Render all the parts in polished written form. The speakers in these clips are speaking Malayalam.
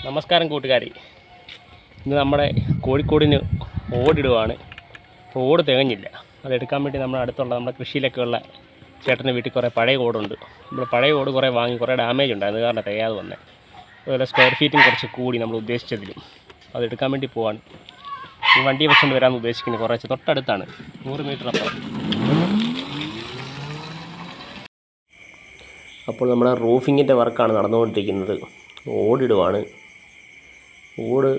നമസ്കാരം കൂട്ടുകാരി. ഇന്ന് നമ്മുടെ കോഴിക്കോടിന് ഓടിടുവാണ്. ഓട് തികഞ്ഞില്ല. അതെടുക്കാൻ വേണ്ടി നമ്മുടെ അടുത്തുള്ള നമ്മുടെ കൃഷിയിലൊക്കെ ഉള്ള ചേട്ടൻ്റെ വീട്ടിൽ കുറേ പഴയ ഓടുണ്ട്. നമ്മൾ പഴയ ഓട് കുറേ വാങ്ങി, കുറേ ഡാമേജ് ഉണ്ട്, അത് കാരണം തികയാതെ വന്നത്. അതുപോലെ സ്ക്വയർ ഫീറ്റും കുറച്ച് കൂടി നമ്മൾ ഉദ്ദേശിച്ചതിലും. അതെടുക്കാൻ വേണ്ടി പോവാണ്. ഈ വണ്ടി വെച്ചുകൊണ്ട് വരാമെന്ന് ഉദ്ദേശിക്കുന്നത്. കുറച്ച് തൊട്ടടുത്താണ്, 100 മീറ്റർ അപ്പുറം. അപ്പോൾ നമ്മുടെ റൂഫിങ്ങിൻ്റെ വർക്കാണ് നടന്നുകൊണ്ടിരിക്കുന്നത്. ഓടിടുവാണ്. ഓട്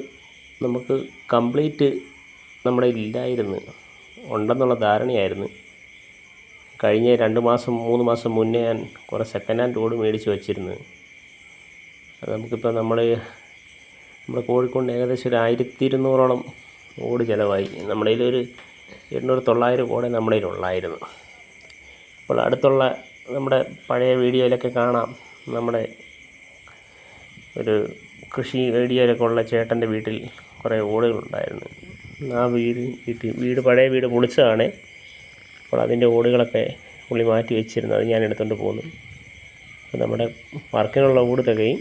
നമുക്ക് കംപ്ലീറ്റ് നമ്മുടെ ഇല്ലായിരുന്നു, ഉണ്ടെന്നുള്ള ധാരണയായിരുന്നു. കഴിഞ്ഞ 2-3 മാസം മുന്നേ ഞാൻ കുറേ സെക്കൻഡ് ഹാൻഡ് ഓട് മേടിച്ച് വച്ചിരുന്നു. അത് നമുക്കിപ്പോൾ നമ്മുടെ കോഴിക്കോട് ഏകദേശം ഒരു 1200ഓളം ഓട് ചിലവായി. നമ്മുടെ കയ്യിലൊരു 800-900 ഓടെ നമ്മുടെ കയ്യിലുള്ളായിരുന്നു. അപ്പോൾ അടുത്തുള്ള നമ്മുടെ പഴയ വീഡിയോയിലൊക്കെ കാണാം, നമ്മുടെ ഒരു കൃഷി വീഡിയോയിലൊക്കെ ഉള്ള ചേട്ടൻ്റെ വീട്ടിൽ കുറേ ഓടുകളുണ്ടായിരുന്നു. ആ വീട് പഴയ വീട് പൊളിച്ചതാണ്. അപ്പോൾ അതിൻ്റെ ഓടുകളൊക്കെ പുള്ളി മാറ്റി വെച്ചിരുന്നു. അത് ഞാൻ എടുത്തുകൊണ്ട് പോന്നു. അപ്പോൾ നമ്മുടെ വർക്കിനുള്ള ഓട് തികയും.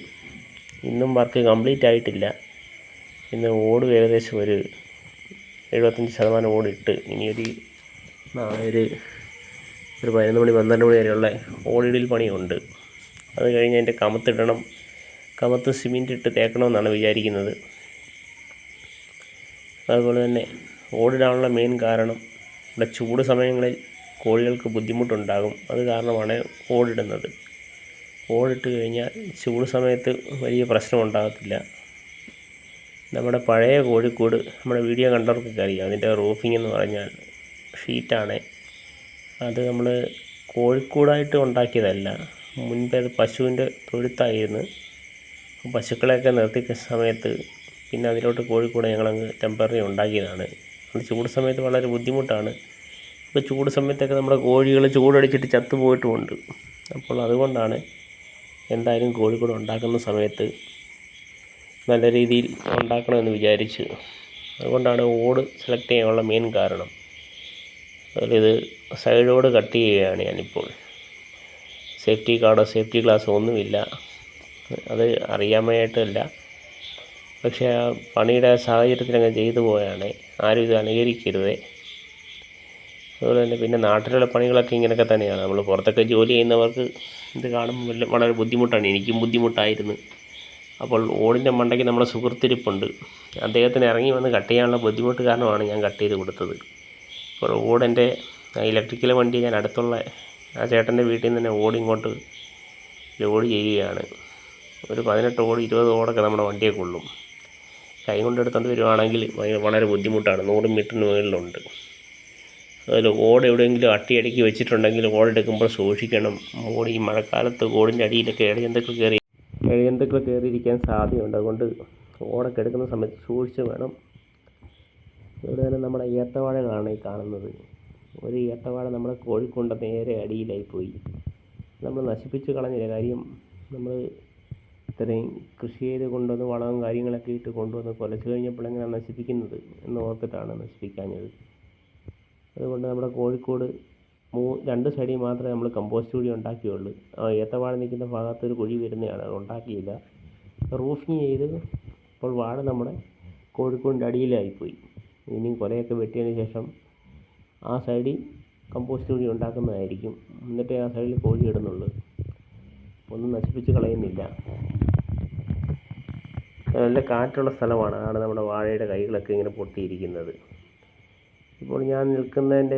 ഇന്നും വർക്ക് കംപ്ലീറ്റ് ആയിട്ടില്ല. ഇന്ന് ഓട് ഏകദേശം ഒരു 75% ഓടിട്ട് ഇനിയൊരു നാളെ ഒരു 11 മണി 12 മണി വരെയുള്ള ഓടിടൽ പണിയുണ്ട്. അത് കഴിഞ്ഞ് അതിൻ്റെ കമത്തിടണം. കമത്ത് സിമെൻറ്റ് ഇട്ട് തേക്കണമെന്നാണ് വിചാരിക്കുന്നത്. അതുപോലെ തന്നെ ഓടിടാനുള്ള മെയിൻ കാരണം ഇവിടെ ചൂട് സമയങ്ങളിൽ കോഴികൾക്ക് ബുദ്ധിമുട്ടുണ്ടാകും. അത് കാരണമാണ് ഓടിടുന്നത്. ഓടിട്ട് കഴിഞ്ഞാൽ ചൂട് സമയത്ത് വലിയ പ്രശ്നം ഉണ്ടാകത്തില്ല. നമ്മുടെ പഴയ കോഴിക്കോട് നമ്മുടെ വീഡിയോ കണ്ടവർക്കൊക്കെ അറിയാം. അതിൻ്റെ റൂഫിംഗ് എന്ന് പറഞ്ഞാൽ ഷീറ്റാണ്. അത് നമ്മൾ കോഴിക്കോടായിട്ട് ഉണ്ടാക്കിയതല്ല. മുൻപേ അത് പശുവിൻ്റെ തൊഴുത്തായിരുന്നു. പശുക്കളെയൊക്കെ നിർത്തിയ സമയത്ത് പിന്നെ അതിലോട്ട് കോഴിക്കോട് ഞങ്ങളങ്ങ് ടെമ്പററി ഉണ്ടാക്കിയതാണ്. അത് ചൂട് സമയത്ത് വളരെ ബുദ്ധിമുട്ടാണ്. ഇപ്പോൾ ചൂട് സമയത്തൊക്കെ നമ്മുടെ കോഴികൾ ചൂടടിച്ചിട്ട് ചത്തുപോയിട്ടുമുണ്ട്. അപ്പോൾ അതുകൊണ്ടാണ് എന്തായാലും കോഴിക്കോട് ഉണ്ടാക്കുന്ന സമയത്ത് നല്ല രീതിയിൽ ഉണ്ടാക്കണമെന്ന് വിചാരിച്ച്, അതുകൊണ്ടാണ് ഓട് സെലക്ട് ചെയ്യാനുള്ള മെയിൻ കാരണം. അതിലിത് സൈഡോട് കട്ട് ചെയ്യുകയാണ് ഞാനിപ്പോൾ. സേഫ്റ്റി കാർഡോ സേഫ്റ്റി ഗ്ലാസ്സോ ഒന്നുമില്ല. അത് അറിയാമായിട്ടല്ല, പക്ഷേ ആ പണിയുടെ സാഹചര്യത്തിൽ അങ്ങ് ചെയ്തു പോയാണ്. ആരും ഇത് അനുകരിക്കരുത്. അതുപോലെ തന്നെ പിന്നെ നാട്ടിലുള്ള പണികളൊക്കെ ഇങ്ങനെയൊക്കെ തന്നെയാണ്. നമ്മൾ പുറത്തൊക്കെ ജോലി ചെയ്യുന്നവർക്ക് ഇത് കാണുമ്പോൾ വളരെ ബുദ്ധിമുട്ടാണ്. എനിക്കും ബുദ്ധിമുട്ടായിരുന്നു. അപ്പോൾ ഓടിൻ്റെ മണ്ടയ്ക്ക് നമ്മുടെ സുഹൃത്തിരിപ്പുണ്ട്. അദ്ദേഹത്തിന് ഇറങ്ങി വന്ന് കട്ട് ചെയ്യാനുള്ള ബുദ്ധിമുട്ട് കാരണമാണ് ഞാൻ കട്ട് ചെയ്ത് കൊടുത്തത്. അപ്പോൾ ഓടിൻ്റെ ഇലക്ട്രിക്കൽ വണ്ടി ഞാൻ അടുത്തുള്ള ആ ചേട്ടൻ്റെ വീട്ടിൽ നിന്ന് തന്നെ ഓടിങ്ങോട്ട് ലോഡ് ചെയ്യുകയാണ്. ഒരു 18 ഓട് 20 ഓടൊക്കെ നമ്മുടെ വണ്ടിയെ കൊള്ളും. കൈ കൊണ്ടെടുത്തുകൊണ്ട് വരുവാണെങ്കിൽ വളരെ ബുദ്ധിമുട്ടാണ്. 100 മീറ്ററിന് മുകളിലുണ്ട്. അതിൽ ഓട് എവിടെയെങ്കിലും അട്ടിയടുക്കി വെച്ചിട്ടുണ്ടെങ്കിൽ ഓടെടുക്കുമ്പോൾ സൂക്ഷിക്കണം. ഓട് ഈ മഴക്കാലത്ത് ഓടിൻ്റെ അടിയിലൊക്കെ ഇഴജന്തുക്കൾ കയറിയിരിക്കാൻ സാധ്യതയുണ്ട്. അതുകൊണ്ട് ഓടൊക്കെ എടുക്കുന്ന സമയത്ത് സൂക്ഷിച്ച് വേണം. അതുപോലെ തന്നെ നമ്മുടെ ഏത്തവാഴകളാണ് ഈ കാണുന്നത്. ഒരു ഏത്തവാഴ നമ്മുടെ കോഴിക്കോട് നേരെ അടിയിലായി പോയി. നമ്മൾ നശിപ്പിച്ച് കളഞ്ഞില്ല. കാര്യം നമ്മൾ ഇത്രയും കൃഷി ചെയ്ത് കൊണ്ടുവന്ന് വളവും കാര്യങ്ങളൊക്കെ ഇട്ട് കൊണ്ടുവന്ന് കൊലച്ച് കഴിഞ്ഞപ്പോൾ എങ്ങനെയാണ് നശിപ്പിക്കുന്നത് എന്ന് ഓർത്തിട്ടാണ് നശിപ്പിക്കാഞ്ഞത്. അതുകൊണ്ട് നമ്മുടെ കോഴിക്കോട് 2 സൈഡിൽ മാത്രമേ നമ്മൾ കമ്പോസ്റ്റ് കുഴി ഉണ്ടാക്കിയുള്ളൂ. ഏത്തവാഴ നിൽക്കുന്ന ഭാഗത്തൊരു കുഴി വരുന്നതാണ്, അത് ഉണ്ടാക്കിയില്ല. റൂഫിങ് ചെയ്ത് ഇപ്പോൾ വാഴ നമ്മുടെ കോഴിക്കോടിൻ്റെ അടിയിലായിപ്പോയി. ഇനിയും കൊലയൊക്കെ വെട്ടിയതിന് ശേഷം ആ സൈഡിൽ കമ്പോസ്റ്റ് കുഴി ഉണ്ടാക്കുന്നതായിരിക്കും. എന്നിട്ടേ ആ സൈഡിൽ കോഴി ഇടുന്നുള്ളൂ. ഒന്നും നശിപ്പിച്ച് കളയുന്നില്ല. നല്ല കാറ്റുള്ള സ്ഥലമാണ്. അതാണ് നമ്മുടെ വാഴയുടെ കൈകളൊക്കെ ഇങ്ങനെ പൊട്ടിയിരിക്കുന്നത്. ഇപ്പോൾ ഞാൻ നിൽക്കുന്നതിൻ്റെ